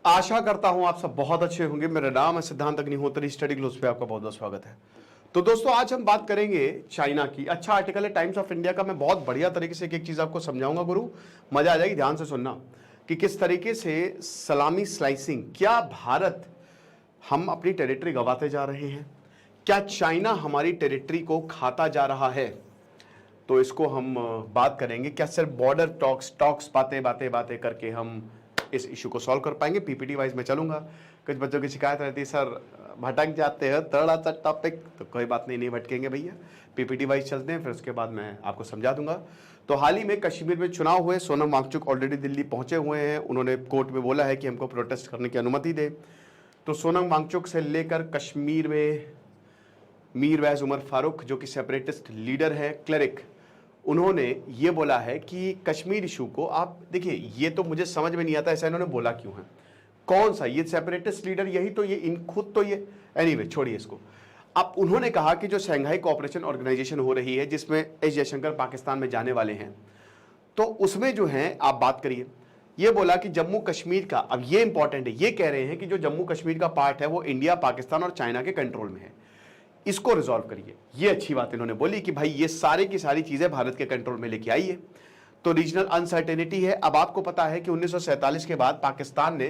आशा करता हूं आप सब बहुत अच्छे होंगे। मेरा नाम है सिद्धांत अग्निहोत्री, स्टडी ग्लोस पे आपका बहुत बहुत स्वागत है। तो दोस्तों आज हम बात करेंगे चाइना की। अच्छा आर्टिकल है टाइम्स ऑफ इंडिया का, मैं बहुत बढ़िया तरीके से एक एक चीज आपको समझाऊंगा गुरु, मजा आ जाएगी। ध्यान से सुनना कि किस तरीके से सलामी स्लाइसिंग, क्या भारत हम अपनी टेरिटरी गंवाते जा रहे हैं, क्या चाइना हमारी टेरिटरी को खाता जा रहा है, तो इसको हम बात करेंगे। क्या सिर्फ बॉर्डर टॉक्स बातें करके हम इस इशू को सॉल्व कर पाएंगे। पीपीटी वाइज में चलूंगा। कुछ बच्चों की शिकायत रहती है सर भटक जाते हैं थोड़ा सा टॉपिक, तो कोई बात नहीं भटकेंगे भैया, पीपीटी वाइज चलते हैं, फिर उसके बाद मैं आपको समझा दूंगा। तो हाल ही में कश्मीर में चुनाव हुए, सोनम वांगचुक ऑलरेडी दिल्ली पहुंचे हुए हैं। उन्होंने कोर्ट में बोला है कि हमको प्रोटेस्ट करने की अनुमति दे। तो सोनम वांगचुक से लेकर कश्मीर में मीरवैज उमर फारूक जो कि सेपरेटिस्ट लीडर है, क्लेरिक, उन्होंने ये बोला है कि कश्मीर इशू को आप देखिए, ये तो मुझे समझ में नहीं आता ऐसा इन्होंने बोला क्यों है। कौन सा ये सेपरेटिस्ट लीडर, यही तो ये इन खुद तो ये एनीवे छोड़िए इसको। अब उन्होंने कहा कि जो शंघाई कोऑपरेशन ऑर्गेनाइजेशन हो रही है जिसमें एस जयशंकर पाकिस्तान में जाने वाले हैं, तो उसमें जो है आप बात करिए। ये बोला कि जम्मू कश्मीर का, अब ये इंपॉर्टेंट है, ये कह रहे हैं कि जो जम्मू कश्मीर का पार्ट है वो इंडिया, पाकिस्तान और चाइना के कंट्रोल में है, इसको रिजॉल्व करिए। ये अच्छी बात इन्होंने बोली कि भाई ये सारे की सारी चीजें भारत के कंट्रोल में लेके आइए। तो रीजनल अनसर्टेनिटी है। अब आपको पता है कि 1947 के बाद पाकिस्तान ने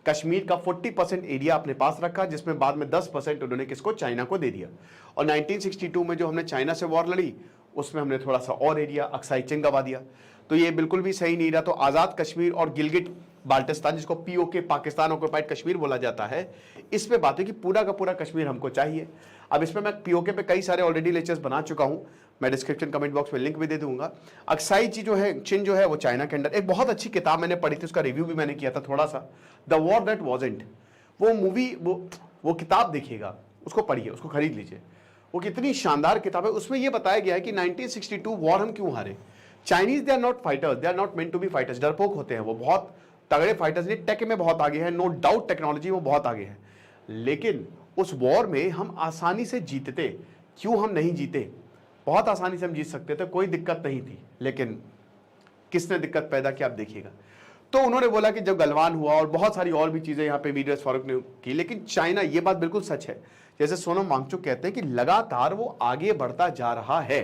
कश्मीर का 40% एरिया अपने पास रखा, जिसमें बाद में 10% उन्होंने किसको, चाइना को दे दिया। और 1962 में जो हमने चाइना से वॉर लड़ी उसमें हमने थोड़ा सा और एरिया अक्साई चिन गवा दिया। तो ये बिल्कुल भी सही नहीं रहा। तो आजाद कश्मीर और गिलगिट बाल्टिस्तान, जिसको पीओके पाकिस्तान ऑक्युपाइड कश्मीर बोला जाता है, इस पे बात है कि पूरा का पूरा कश्मीर हमको चाहिए। अब इसमें मैं पीओके पे कई सारे ऑलरेडी लेक्चर्स बना चुका हूं, मैं डिस्क्रिप्शन कमेंट बॉक्स में लिंक भी दे दूंगा। अक्साई जी जो है, चिन जो है, वो चाइना के अंडर। एक बहुत अच्छी किताब मैंने पढ़ी थी, उसका रिव्यू भी मैंने किया था थोड़ा सा, द वॉर दैट वॉजेंट। वो मूवी, वो किताब देखिएगा, उसको पढ़िए, उसको खरीद लीजिए। वो कितनी शानदार किताब है। उसमें यह बताया गया है कि 1962 वॉर हम क्यों हारे। Chinese they are not fighters, they are not meant to be fighters. डरपोक होते हैं वो, बहुत तगड़े फाइटर्स नहीं, टेक में बहुत आगे है, नो डाउट टेक्नोलॉजी में बहुत आगे है, लेकिन उस वॉर में हम आसानी से जीतते। क्यों हम नहीं जीते? बहुत आसानी से हम जीत सकते थे, कोई दिक्कत नहीं थी, लेकिन किसने दिक्कत पैदा की आप देखिएगा। तो उन्होंने बोला कि जब गलवान हुआ और बहुत सारी और भी चीजें यहाँ पे मीरवैज फारूक ने की, लेकिन चाइना, ये बात बिल्कुल सच है, जैसे सोनम वांगचुक कहते हैं कि लगातार वो आगे बढ़ता जा रहा है।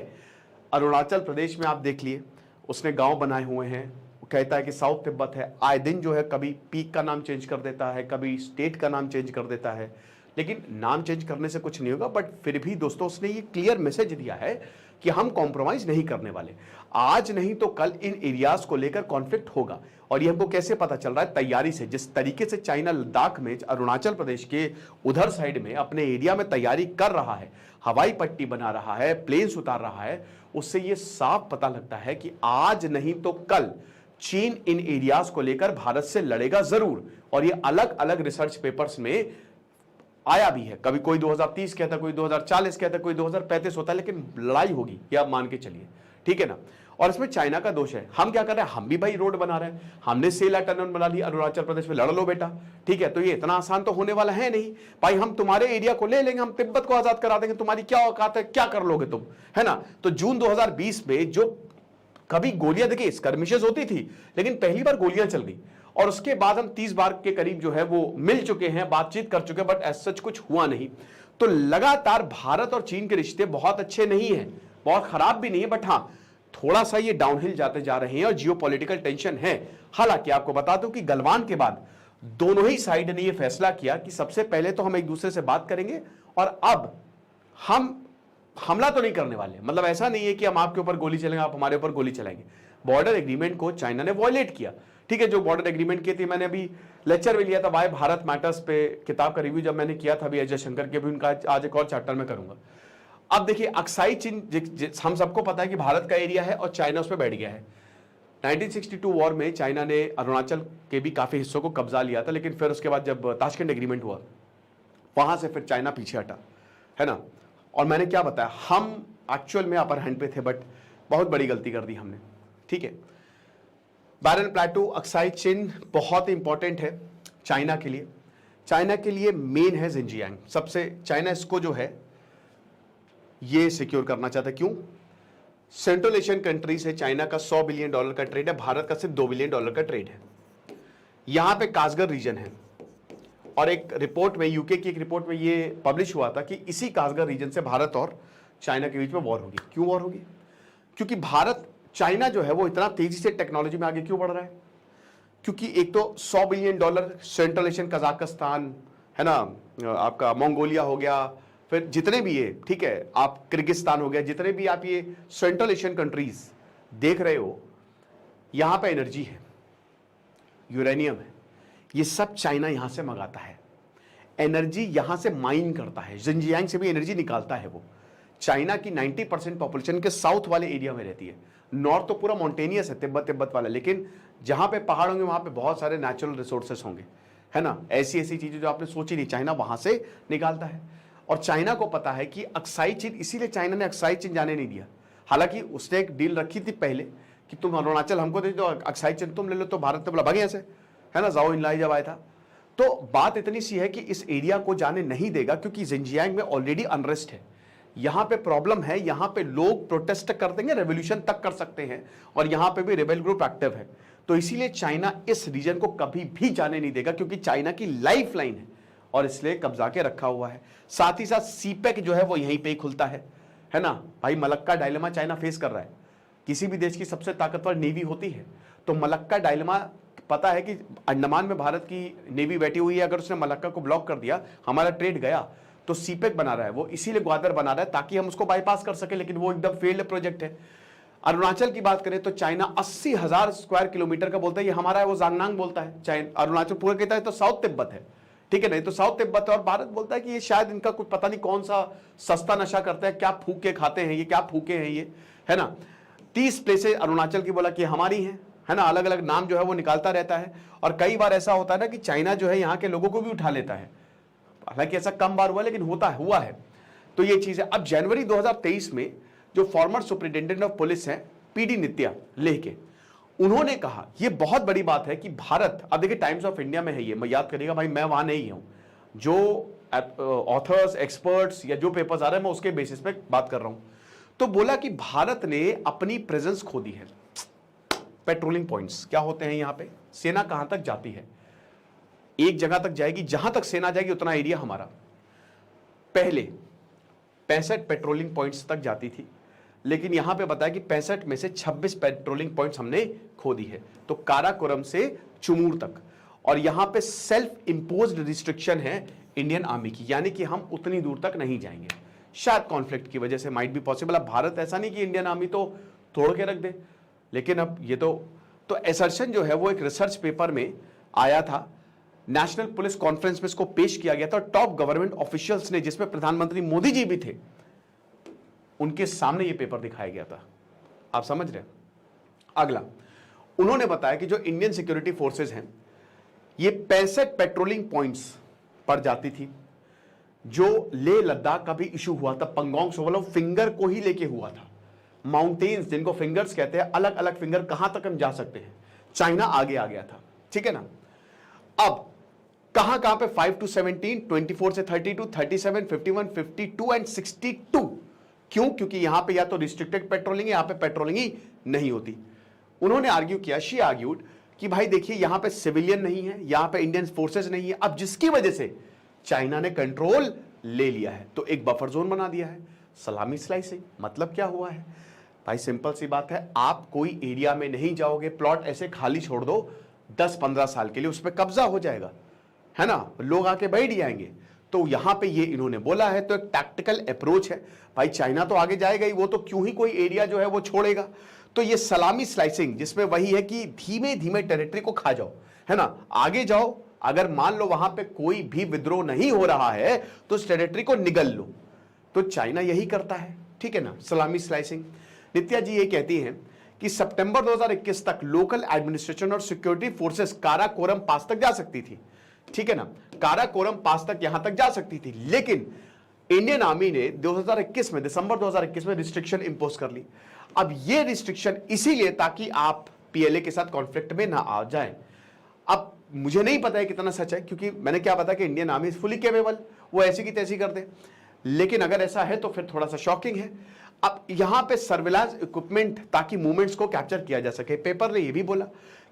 अरुणाचल प्रदेश में आप देख लिए, उसने गांव बनाए हुए हैं। वो कहता है कि साउथ तिब्बत है, आए दिन जो है कभी पीक का नाम चेंज कर देता है, कभी स्टेट का नाम चेंज कर देता है, लेकिन नाम चेंज करने से कुछ नहीं होगा। बट फिर भी दोस्तों उसने ये क्लियर मैसेज दिया है कि हम कॉम्प्रोमाइज नहीं करने वाले। आज नहीं तो कल इन एरियाज को लेकर कॉन्फ्लिक्ट होगा। और ये हमको कैसे पता चल रहा है? तैयारी से। जिस तरीके से चाइना लद्दाख में, अरुणाचल प्रदेश के उधर साइड में अपने एरिया में तैयारी कर रहा है, हवाई पट्टी बना रहा है, प्लेन्स उतार रहा है, उससे ये साफ पता लगता है कि आज नहीं तो कल चीन इन एरियाज को लेकर भारत से लड़ेगा जरूर। और ये अलग अलग रिसर्च पेपर्स में आया भी है। कभी कोई 2030 कहता है, कोई 2040 कहता है, कोई 2035 होता है, लेकिन लड़ाई होगी, ये आप मान के चलिए, ठीक है ना। और इसमें चाइना का दोष है। हम क्या कर रहे हैं? हम भी भाई रोड बना रहे हैं, हमने सेला टनल बना ली अरुणाचल प्रदेश में, लड़ लो बेटा, ठीक है। तो ये इतना आसान तो होने वाला है नहीं भाई। हम तुम्हारे एरिया को ले लेंगे, हम तिब्बत को आजाद करा देंगे, तुम्हारी क्या औकात है, क्या कर लोगे तुम, है ना। तो जून 2020 में जो कभी गोलियां, देखिए स्कर्मिशेस होती थी, लेकिन पहली बार गोलियां चल गई। और उसके बाद हम 30 बार के करीब जो है वो मिल चुके हैं, बातचीत कर चुके हैं, बट एज सच कुछ हुआ नहीं। तो लगातार भारत और चीन के रिश्ते बहुत अच्छे नहीं हैं, बहुत खराब भी नहीं है, बट हाँ थोड़ा सा ये डाउनहिल जाते जा रहे हैं और जियोपॉलिटिकल टेंशन है। हालांकि आपको बता दूं कि गलवान के बाद दोनों ही साइड ने यह फैसला किया कि सबसे पहले तो हम एक दूसरे से बात करेंगे, और अब हम हमला तो नहीं करने वाले। मतलब ऐसा नहीं है कि हम आपके ऊपर गोली चलेंगे, आप हमारे ऊपर गोली चलाएंगे। बॉर्डर एग्रीमेंट को चाइना ने वॉयलेट किया, ठीक है। जो बॉर्डर एग्रीमेंट की थी, मैंने अभी लेक्चर भी लिया था वाई भारत मैटर्स पे, किताब का रिव्यू जब मैंने किया था अभी अजय शंकर के भी, उनका आज एक और चैप्टर में करूंगा। अब देखिए अक्साई चिन, हम सबको पता है कि भारत का एरिया है और चाइना उस पर बैठ गया है। 1962 वॉर में चाइना ने अरुणाचल के भी काफी हिस्सों को कब्जा लिया था, लेकिन फिर उसके बाद जब ताशकंद एग्रीमेंट हुआ, वहां से फिर चाइना पीछे हटा, है ना। और मैंने क्या बताया, हम एक्चुअल में अपर हैंड पे थे, बट बहुत बड़ी गलती कर दी हमने, ठीक है। बैरन प्लेटू, अक्साई चिन बहुत इंपॉर्टेंट है चाइना के लिए। चाइना के लिए मेन है जिनजियांग, सबसे चाइना इसको जो है ये सिक्योर करना चाहता है। क्यों? सेंट्रल एशियन कंट्री से चाइना का $100 बिलियन का ट्रेड है, भारत का सिर्फ $2 बिलियन का ट्रेड है। यहां पे कासगर रीजन है, और एक रिपोर्ट में, यूके की एक रिपोर्ट में ये पब्लिश हुआ था कि इसी कासगढ़ रीजन से भारत और चाइना के बीच में वॉर होगी। क्यों वॉर होगी? क्योंकि भारत, चाइना जो है वो इतना तेजी से टेक्नोलॉजी में आगे क्यों बढ़ रहा है? क्योंकि एक तो $100 बिलियन सेंट्रल एशियन, कजाकिस्तान है ना, आपका मंगोलिया हो गया, फिर जितने भी ये, ठीक है, आप किर्गिस्तान हो गया, जितने भी आप ये सेंट्रल एशियन कंट्रीज देख रहे हो, यहां पे एनर्जी है, यूरेनियम है, ये सब चाइना यहां से मंगाता है। एनर्जी यहां से माइन करता है, जिनजियांग से भी एनर्जी निकालता है वो। चाइना की 90% पॉपुलेशन के साउथ वाले एरिया में रहती है। नॉर्थ तो पूरा माउंटेनियस है, तिब्बत वाला, लेकिन जहां पे पहाड़ होंगे वहां पे बहुत सारे नेचुरल रिसोर्सेस होंगे, है ना। ऐसी ऐसी चीजें जो आपने सोची नहीं, चाइना वहां से निकालता है। और चाइना को पता है कि अक्साई चीन, इसीलिए चाइना ने अक्साई चीन जाने नहीं दिया। हालांकि उसने एक डील रखी थी पहले कि तुम अरुणाचल हमको दे दो, अक्साई चीन तुम ले लो, तो भारत ने बोला भागे ऐसे, है ना, जाओ इनलाई जब आया था। तो बात इतनी सी है कि इस एरिया को जाने नहीं देगा, क्योंकि जिनजियांग में ऑलरेडी अनरेस्ट है। यहां पे प्रॉब्लम है, यहां पे लोग प्रोटेस्ट कर देंगे, रेवोल्यूशन तक कर सकते हैं, और यहां पे भी रेबेल ग्रुप एक्टिव है। तो इसीलिए चाइना इस रीजन को कभी भी जाने नहीं देगा, क्योंकि चाइना की लाइफ लाइन है और इसलिए कब्जा के रखा हुआ है। साथ ही साथ सीपेक जो है वो यहीं पे ही खुलता है ना। भाई मलक्का डायलेमा चाइना फेस कर रहा है। किसी भी देश की सबसे ताकतवर नेवी होती है, तो मलक्का डायलेमा, पता है कि अंडमान में भारत की नेवी बैठी हुई है, अगर उसने मलक्का को ब्लॉक कर दिया, हमारा ट्रेड गया। तो सीपेक बना रहा है वो, इसीलिए ग्वादर बना रहा है ताकि हम उसको बाईपास कर सके, लेकिन वो एकदम फेल्ड प्रोजेक्ट है। अरुणाचल की बात करें तो चाइना 80,000 स्क्वायर किलोमीटर का बोलता है, ये हमारा है, वो जांगनांग बोलता है। चाइना अरुणाचल पूरा कहता है तो साउथ तिब्बत है, ठीक है, नहीं तो साउथ तिब्बत है। और भारत बोलता है कि ये शायद इनका कुछ पता नहीं कौन सा सस्ता नशा करता है, क्या फूक के खाते हैं ये, क्या फूके हैं ये, है ना। 30 प्लेसेस अरुणाचल की बोला कि हमारी है ना, अलग अलग नाम जो है वो निकालता रहता है। और कई बार ऐसा होता है ना कि चाइना जो है यहाँ के लोगों को भी उठा लेता है, हालांकि ऐसा कम बार हुआ लेकिन हुआ है। तो ये चीज है। अब जनवरी 2023 में जो फॉर्मर सुपरिटेंडेंट ऑफ पुलिस है पीडी नित्या लेह के, उन्होंने कहा, ये बहुत बड़ी बात है कि भारत, अब देखिए टाइम्स ऑफ इंडिया में है ये, मैं याद करिएगा भाई, मैं वहां नहीं हूं, जो ऑथर्स, एक्सपर्ट्स या जो पेपर्स आ रहे हैं मैं उसके बेसिस पे बात कर रहा हूं। तो बोला कि भारत ने अपनी प्रेजेंस खो दी है। पेट्रोलिंग पॉइंट्स क्या होते हैं यहां पे, सेना कहां तक जाती है, एक जगह तक जाएगी, जहां तक सेना जाएगी उतना एरिया हमारा। पहले 65 पेट्रोलिंग पॉइंट्स तक जाती थी, लेकिन यहां पे बताया कि 65 में से 26 पेट्रोलिंग पॉइंट्स हमने खो दी है। तो काराकोरम से चुमूर तक, और यहां पे सेल्फ इंपोज्ड रिस्ट्रिक्शन है इंडियन आर्मी की, यानी कि हम उतनी दूर तक नहीं जाएंगे। शायद कॉन्फ्लिक्ट की वजह से माइट बी पॉसिबल। अब भारत ऐसा नहीं कि इंडियन आर्मी तो तोड़ के रख दे, लेकिन अब ये तो एसर्शन जो है वो एक रिसर्च पेपर में आया था, नेशनल पुलिस कॉन्फ्रेंस में इसको पेश किया गया था, टॉप गवर्नमेंट ऑफिशियल्स ने, जिसमें प्रधानमंत्री मोदी जी भी थे, उनके सामने ये पेपर दिखाया गया था। आप समझ रहे हैं। अगला, उन्होंने बताया कि जो इंडियन सिक्योरिटी फोर्सेस हैं, ये 65 पेट्रोलिंग पॉइंट्स पर जाती थी। जो लेह लद्दाख का भी इशू हुआ था, पंगोंग सोवलो फिंगर को ही लेके हुआ था। माउंटेन्स जिनको फिंगर्स कहते हैं, अलग अलग फिंगर, कहां तक हम जा सकते हैं, चाइना आगे आ गया था, ठीक है ना। अब कहां कहां पे 5 to 17, 24 से 32, 37, 51, 52 एंड 62। क्यों? क्योंकि यहां पे या तो रिस्ट्रिक्टेड पेट्रोलिंग है, यहां पे पेट्रोलिंग ही नहीं होती। उन्होंने आर्ग्यू किया, शी आर्ग्यूड कि भाई देखिए यहां पे सिविलियन नहीं है, यहां पे इंडियन फोर्सेस नहीं है, अब जिसकी वजह से चाइना ने कंट्रोल ले लिया है, तो एक बफर जोन बना दिया है। सलामी स्लाइसिंग मतलब क्या हुआ है भाई, सिंपल सी बात है, आप कोई एरिया में नहीं जाओगे, प्लॉट ऐसे खाली छोड़ दो 10-15 साल के लिए, उस पर कब्जा हो जाएगा, है ना, लोग आके बैठ जाएंगे। तो यहां पे ये इन्होंने बोला है, तो एक टैक्टिकल अप्रोच है। भाई चाइना तो आगे जाएगा ही, वो तो क्यों ही कोई एरिया जो है वो छोड़ेगा। तो ये सलामी स्लाइसिंग, जिसमें वही है कि धीमे धीमे टेरिटरी को खा जाओ, है ना, आगे जाओ। अगर मान लो वहां पे कोई भी विद्रोह नहीं हो रहा है तो उस टेरिटरी को निगल लो। तो चाइना यही करता है, ठीक है ना, सलामी स्लाइसिंग। नित्या जी ये कहती हैं कि सितंबर 2021 तक लोकल एडमिनिस्ट्रेशन और सिक्योरिटी फोर्सेस काराकोरम पास तक जा सकती थी, ठीक है ना, काराकोरम पास तक यहां तक जा सकती थी। लेकिन इंडियन आर्मी ने 2021 में, दिसंबर 2021 में रिस्ट्रिक्शन इंपोज कर ली। अब ये रिस्ट्रिक्शन इसीलिए ताकि आप पीएलए के साथ कॉन्फ्लिक्ट में ना आ जाएं। अब मुझे नहीं पता है कितना सच है, क्योंकि मैंने क्या पता कि Indian army is fully capable, वो ऐसी की तैसी कर दे, लेकिन अगर ऐसा है तो फिर थोड़ा सा शॉकिंग है। अब यहां पे सर्विलांस इक्विपमेंट, ताकि मूवमेंट्स को कैप्चर किया जा सके। पेपर ने यह भी बोला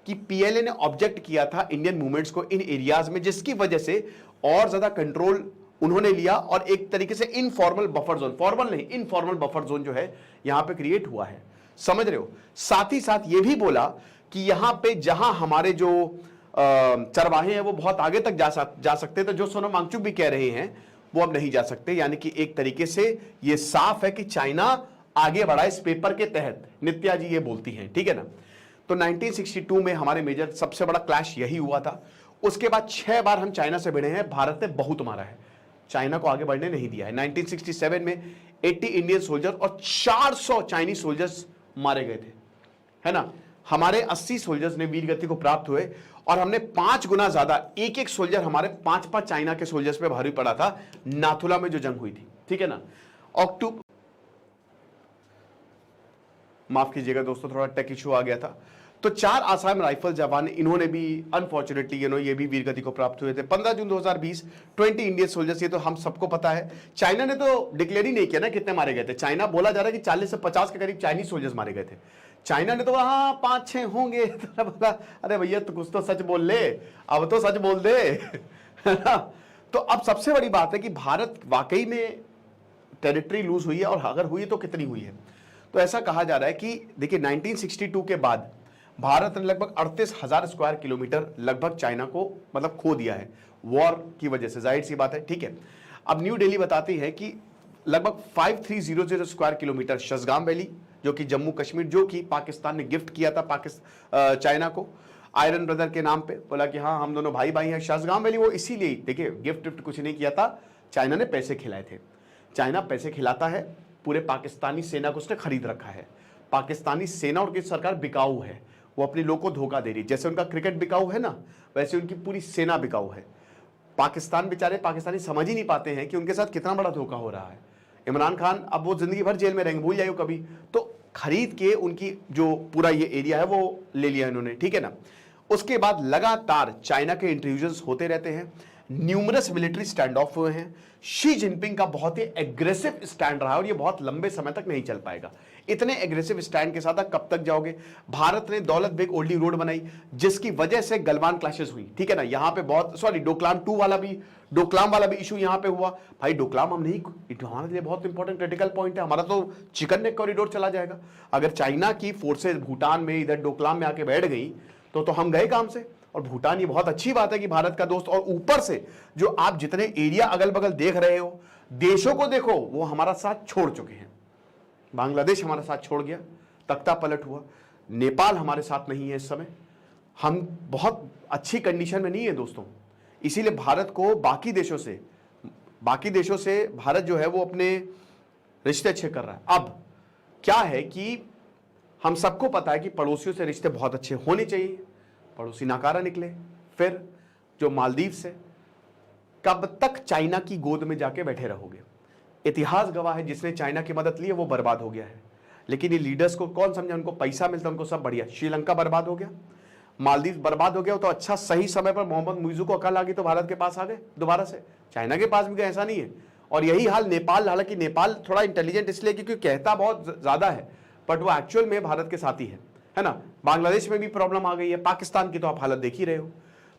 कि पीएलए ने ऑब्जेक्ट किया था इंडियन मूवमेंट्स को इन एरियाज में, जिसकी वजह से और ज्यादा कंट्रोल उन्होंने लिया और एक तरीके से इनफॉर्मल बफर जोन, फॉर्मल नहीं इनफॉर्मल बफर जोन जो है यहां पे क्रिएट हुआ है, समझ रहे हो। साथ ही साथ ये भी बोला कि यहां पे जहां हमारे जो चरवाहे हैं वो बहुत आगे तक जा सकते, तो जो सोनम वांगचुक भी कह रहे हैं वो अब नहीं जा सकते। यानी कि एक तरीके से ये साफ है कि चाइना आगे बढ़ा इस पेपर के तहत, नित्या जी ये बोलती हैं, ठीक है ना। तो 1962 में हमारे मेजर सबसे बड़ा क्लैश यही हुआ था। उसके बाद 6 बार हम चाइना से भिड़े हैं, भारत ने बहुत मारा है, चाइना को आगे बढ़ने नहीं दिया है। 1967 में 80 इंडियन सोल्जर और 400 चाइनीज सोल्जर्स मारे गए थे, है ना। हमारे 80 सोल्जर्स ने वीर गति को प्राप्त हुए और हमने 5 गुना ज्यादा, एक सोल्जर हमारे 5 चाइना के सोल्जर्स पे भारी पड़ा था नाथुला में जो जंग हुई थी, ठीक है ना। अक्टूबर, माफ कीजिएगा दोस्तों, थोड़ा टेक इशू आ गया था। तो 4 आसाम राइफल जवान, इन्होंने भी अनफॉर्चुनेटली ये भी वीर गति को प्राप्त हुए थे। 15 जून 2020 20 इंडियन सोल्जर्स, ये तो हम सबको पता है। चाइना ने तो डिक्लेयर ही नहीं किया ना कितने मारे गए थे। चाइना बोला जा रहा है कि 40 से 50 के करीब चाइनीज सोल्जर्स मारे गए थे। चाइना ने तो हाँ 5-6 होंगे, तो बोला अरे भैया तो कुछ तो सच बोल ले, अब तो सच बोल दे, है ना। तो अब सबसे बड़ी बात है कि भारत वाकई में टेरिटरी लूज हुई है, और अगर हुई तो कितनी हुई है। तो ऐसा कहा जा रहा है कि देखिए 1962 के बाद भारत ने लगभग 38,000 स्क्वायर किलोमीटर लगभग चाइना को मतलब खो दिया है वॉर की वजह से, जाहिर सी बात है, ठीक है। अब न्यू दिल्ली बताती है कि लगभग 5300 स्क्वायर किलोमीटर शसगाम वैली, जो कि जम्मू कश्मीर, जो कि पाकिस्तान ने गिफ्ट किया था चाइना को आयरन ब्रदर के नाम पे, बोला कि हाँ हम दोनों भाई भाई हैं। शसगाम वैली वो इसीलिए, देखिए गिफ्ट कुछ नहीं किया था, चाइना ने पैसे खिलाए थे। चाइना पैसे खिलाता है, पूरे पाकिस्तानी सेना को उसने खरीद रखा है। पाकिस्तानी सेना और की सरकार बिकाऊ है, वो अपने लोगों को धोखा दे रही है। जैसे उनका क्रिकेट बिकाऊ है ना, वैसे उनकी पूरी सेना बिकाऊ है। पाकिस्तान बेचारे पाकिस्तानी समझ ही नहीं पाते हैं कि उनके साथ कितना बड़ा धोखा हो रहा है। इमरान खान अब वो जिंदगी भर जेल में रहेंगे, भूल जाइए कभी, तो खरीद के उनकी जो पूरा ये एरिया है वो ले लिया इन्होंने, ठीक है ना। उसके बाद लगातार चाइना के इंट्रूजन्स होते रहते हैं, न्यूमरस मिलिट्री स्टैंड ऑफ हुए हैं। शी जिनपिंग का बहुत ही एग्रेसिव स्टैंड रहा और ये बहुत लंबे समय तक नहीं चल पाएगा। इतने एग्रेसिव स्टैंड के साथ आप कब तक जाओगे। भारत ने दौलत बेग ओल्डी रोड बनाई, जिसकी वजह से गलवान क्लैशेस हुई, ठीक है ना। यहां पे बहुत डोकलाम वाला भी इशू यहां पे हुआ। भाई डोकलाम हम नहीं, हमारे लिए बहुत इंपॉर्टेंट क्रिटिकल पॉइंट है, हमारा तो चिकन नेक कॉरिडोर चला जाएगा। अगर चाइना की फोर्सेज भूटान में इधर डोकलाम में आके बैठ गई तो हम गए काम से। और भूटान, ये बहुत अच्छी बात है कि भारत का दोस्त, और ऊपर से जो आप जितने एरिया अगल बगल देख रहे हो, देशों को देखो वो हमारा साथ छोड़ चुके हैं। बांग्लादेश हमारा साथ छोड़ गया, तख्ता पलट हुआ। नेपाल हमारे साथ नहीं है इस समय, हम बहुत अच्छी कंडीशन में नहीं है दोस्तों। इसीलिए भारत को बाकी देशों से भारत जो है वो अपने रिश्ते अच्छे कर रहा है। अब क्या है कि हम सबको पता है कि पड़ोसियों से रिश्ते बहुत अच्छे होने चाहिए, पड़ोसी नाकारा निकले। फिर जो मालदीव से, कब तक चाइना की गोद में जाके बैठे रहोगे। इतिहास गवाह है, जिसने चाइना की मदद ली है वो बर्बाद हो गया है। लेकिन ये लीडर्स को कौन समझा, उनको पैसा मिलता, उनको सब बढ़िया। श्रीलंका बर्बाद हो गया, मालदीव बर्बाद हो गया, तो अच्छा सही समय पर मोहम्मद मुइज़ू को अकल आ गई तो भारत के पास आ गए दोबारा से। चाइना के पास भी गए, ऐसा नहीं है। और यही हाल नेपाल, हालांकि नेपाल थोड़ा इंटेलिजेंट इसलिए क्योंकि कहता बहुत ज्यादा है, बट वो एक्चुअल में भारत के साथ ही है ना। बांग्लादेश में भी प्रॉब्लम आ गई है, पाकिस्तान की तो आप हालत देख ही रहे हो।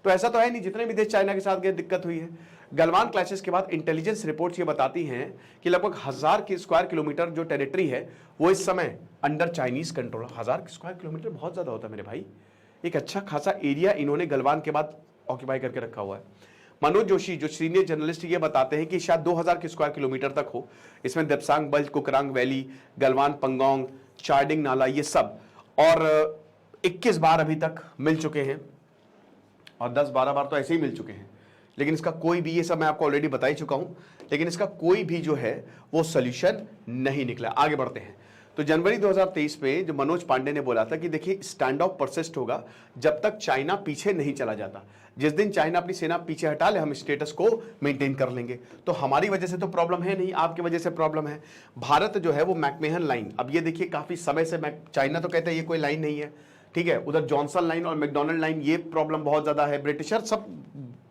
तो ऐसा तो है नहीं, जितने भी देश चाइना के साथ गए दिक्कत हुई है। गलवान क्लैशेस के बाद इंटेलिजेंस रिपोर्ट्स ये बताती हैं कि लगभग 1000 की स्क्वायर किलोमीटर जो टेरिटरी है वो इस समय under Chinese control. 1000 square kilometre बहुत ज्यादा होता है मेरे भाई, एक अच्छा खासा एरिया इन्होंने गलवान के बाद ऑक्यूपाई करके रखा हुआ है। मनोज जोशी जो सीनियर जर्नलिस्ट ये बताते हैं कि शायद 2000 के स्क्वायर किलोमीटर तक हो। इसमें देप्सांग बल्ज, कुकरांग वैली, गलवान पंगोंग, चार्डिंग नाला, ये सब, और 21 बार अभी तक मिल चुके हैं और 10-12 बार तो ऐसे ही मिल चुके हैं। लेकिन इसका कोई भी, ये सब मैं आपको ऑलरेडी बता ही चुका हूं, लेकिन इसका कोई भी जो है वो सोल्यूशन नहीं निकला। आगे बढ़ते हैं। तो जनवरी 2023 में जो मनोज पांडे ने बोला था कि देखिए स्टैंड ऑफ परसिस्ट होगा जब तक चाइना पीछे नहीं चला जाता। जिस दिन चाइना अपनी सेना पीछे हटा ले, हम स्टेटस को मेंटेन कर लेंगे। तो हमारी वजह से तो प्रॉब्लम है नहीं, आपकी वजह से प्रॉब्लम है। भारत जो है वो मैकमेहन लाइन, अब ये देखिए काफी समय से चाइना तो कहता है ये कोई लाइन नहीं है, ठीक है। उधर जॉनसन लाइन और मैकडोनल्ड लाइन, ये प्रॉब्लम बहुत ज्यादा है। ब्रिटिशर सब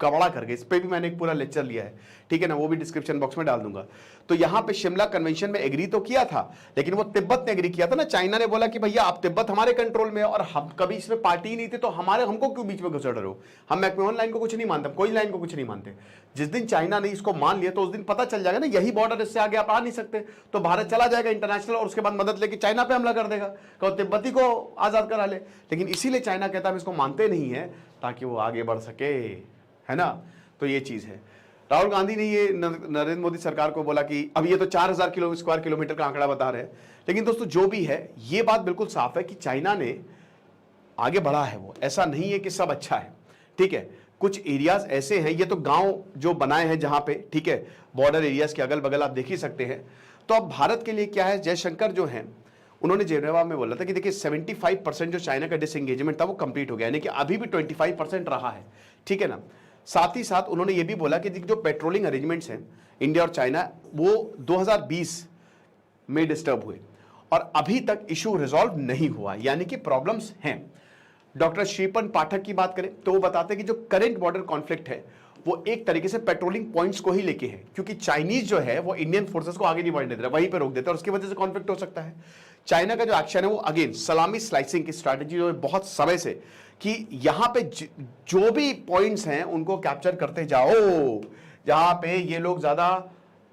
कबड़ा कर गए। इस पे भी मैंने एक पूरा लेक्चर लिया है, ठीक है ना, वो भी डिस्क्रिप्शन बॉक्स में डाल दूंगा। तो यहां पे शिमला कन्वेंशन में एग्री तो किया था, लेकिन वो तिब्बत ने एग्री किया था ना। चाइना ने बोला कि भैया आप तिब्बत हमारे कंट्रोल में है और हम कभी इसमें पार्टी ही नहीं थे, तो हमको क्यों बीच में घुसड़ रहे हो। हम मैकमोहन लाइन को कुछ नहीं मानते, कोई लाइन को कुछ नहीं मानते। जिस दिन चाइना ने इसको मान लिया तो उस दिन पता चल जाएगा ना, यही बॉर्डर, इससे आगे आप आ नहीं सकते, तो भारत चला जाएगा इंटरनेशनल और उसके बाद मदद लेके चाइना पे हमला कर देगा, कहो तिब्बती को आजाद करा ले। लेकिन इसीलिए चाइना कहता है हम इसको मानते नहीं है ताकि वो आगे बढ़ सके, है ना। तो ये चीज है। राहुल गांधी ने ये नरेंद्र मोदी सरकार को बोला कि अब ये तो 4000 स्क्वायर किलोमीटर का आंकड़ा बता रहे हैं, लेकिन दोस्तों जो भी है ये बात बिल्कुल साफ है कि चाइना ने आगे बढ़ा है। वो ऐसा नहीं है कि सब अच्छा है, ठीक है। कुछ एरियाज ऐसे हैं, ये तो गांव जो बनाए हैं जहां पे, ठीक है, बॉर्डर एरियाज के अगल बगल आप देख ही सकते हैं। तो अब भारत के लिए क्या है, जयशंकर जो है उन्होंने जेनेवा में बोला था कि देखिए 75% जो चाइना का डिसएंगेजमेंट था वो कंप्लीट हो गया, यानी कि अभी भी 25% रहा है, ठीक है ना। साथ ही साथ उन्होंने ये भी बोला कि जो पेट्रोलिंग अरेंजमेंट्स हैं इंडिया और चाइना, वो 2020 में डिस्टर्ब हुए और अभी तक इशू रिजॉल्व नहीं हुआ, यानी कि प्रॉब्लम्स हैं। डॉक्टर श्रीपन पाठक की बात करें तो वो बताते हैं कि जो करंट बॉर्डर कॉन्फ्लिक्ट है वो एक तरीके से पेट्रोलिंग पॉइंट्स को ही लेके है, क्योंकि चाइनीज जो है वो इंडियन फोर्सेस को आगे नहीं बढ़ने दे रहा, वहीं पे रोक देता है और उसकी वजह से कॉन्फ्लिक्ट हो सकता है। चाइना का जो एक्शन है वो अगेन सलामी स्लाइसिंग की स्ट्रैटेजी जो है बहुत समय से, कि यहां पे जो भी पॉइंट्स हैं उनको कैप्चर करते जाओ, जहां पे ये लोग ज्यादा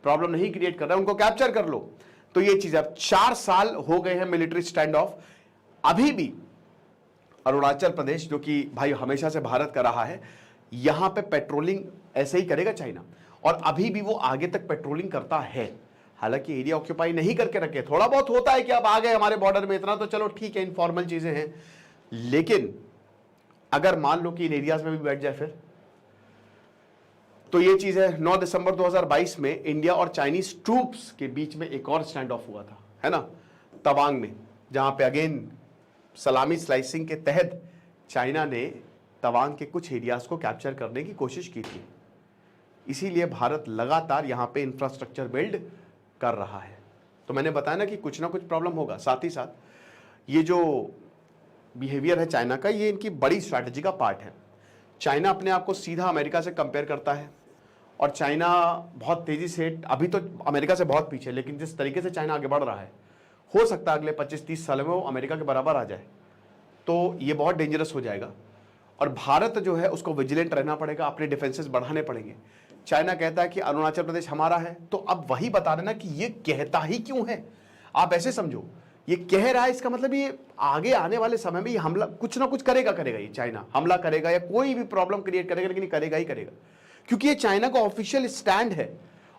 प्रॉब्लम नहीं क्रिएट कर रहे हैं उनको कैप्चर कर लो। तो ये चीज, अब 4 साल हो गए हैं मिलिट्री स्टैंड ऑफ, अभी भी अरुणाचल प्रदेश जो कि भाई हमेशा से भारत का रहा है, यहां पे पेट्रोलिंग ऐसे ही करेगा चाइना, और अभी भी वो आगे तक पेट्रोलिंग करता है। हालांकि एरिया ऑक्यूपाई नहीं करके रखे, थोड़ा बहुत होता है कि अब आ गए हमारे बॉर्डर में इतना, तो चलो ठीक है, इनफॉर्मल चीजें हैं। लेकिन अगर मान लो कि इन एरियाज में भी बैठ जाए फिर, तो ये चीज है। 9 दिसंबर 2022 में इंडिया और चाइनीज ट्रूप्स के बीच में एक और स्टैंड ऑफ हुआ था, है ना, तवांग में, जहां पे अगेन सलामी स्लाइसिंग के तहत चाइना ने तवांग के कुछ एरियाज को कैप्चर करने की कोशिश की थी। इसीलिए भारत लगातार यहां पे इंफ्रास्ट्रक्चर बिल्ड कर रहा है। तो मैंने बताया ना कि कुछ ना कुछ प्रॉब्लम होगा। साथ ही साथ ये जो बिहेवियर है चाइना का, ये इनकी बड़ी स्ट्रैटेजी का पार्ट है। चाइना अपने आप को सीधा अमेरिका से कंपेयर करता है, और चाइना बहुत तेजी से, अभी तो अमेरिका से बहुत पीछे, लेकिन जिस तरीके से चाइना आगे बढ़ रहा है, हो सकता है अगले 25-30 साल में वो अमेरिका के बराबर आ जाए। तो ये बहुत डेंजरस हो जाएगा, और भारत जो है उसको विजिलेंट रहना पड़ेगा, अपने डिफेंसेस बढ़ाने पड़ेंगे। चाइना कहता है कि अरुणाचल प्रदेश हमारा है, तो अब वही बता देना कि ये कहता ही क्यों है। आप ऐसे समझो, ये कह रहा है, इसका मतलब ये आगे आने वाले समय में ये हमला कुछ ना कुछ करेगा, ये चाइना हमला करेगा या कोई भी प्रॉब्लम क्रिएट करेगा, लेकिन करेगा ही करेगा, क्योंकि ये चाइना का ऑफिशियल स्टैंड है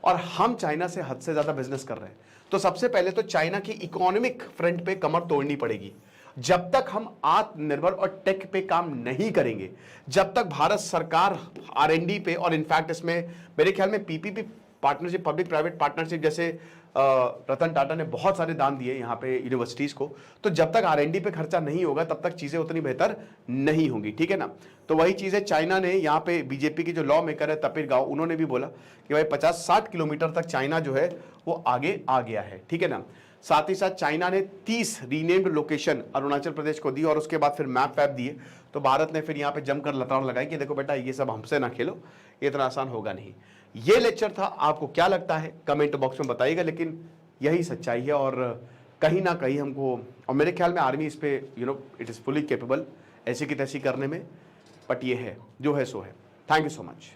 और हम चाइना से हद से ज्यादा बिजनेस कर रहे हैं। तो सबसे पहले तो चाइना की इकोनॉमिक फ्रंट पे कमर तोड़नी पड़ेगी। जब तक हम आत्मनिर्भर और टेक पे काम नहीं करेंगे, जब तक भारत सरकार R&D पे, और इनफैक्ट इसमें मेरे ख्याल में PPP partnership, public private partnership, जैसे रतन टाटा ने बहुत सारे दान दिए यहाँ पे यूनिवर्सिटीज को, तो जब तक R&D पे खर्चा नहीं होगा तब तक चीजें उतनी बेहतर नहीं होंगी, ठीक है ना। तो वही चीज है, चाइना ने यहाँ पे बीजेपी की जो लॉ मेकर है तपिर गाव, उन्होंने भी बोला कि भाई 50-60 किलोमीटर तक चाइना जो है वो आगे आ गया है, ठीक है ना। साथ ही साथ चाइना ने 30 रीनेम्ड लोकेशन अरुणाचल प्रदेश को दी, और उसके बाद फिर मैप वैप दिए। तो भारत ने फिर यहाँ पे जमकर लताड़ लगाई कि देखो बेटा ये सब हमसे ना खेलो, ये इतना आसान होगा नहीं। ये लेक्चर था, आपको क्या लगता है कमेंट बॉक्स में बताइएगा, लेकिन यही सच्चाई है। और कहीं ना कहीं हमको, और मेरे ख्याल में आर्मी इस पे इट इज़ फुली कैपेबल ऐसी की तैसी करने में, बट ये है जो है सो है। Thank you so much.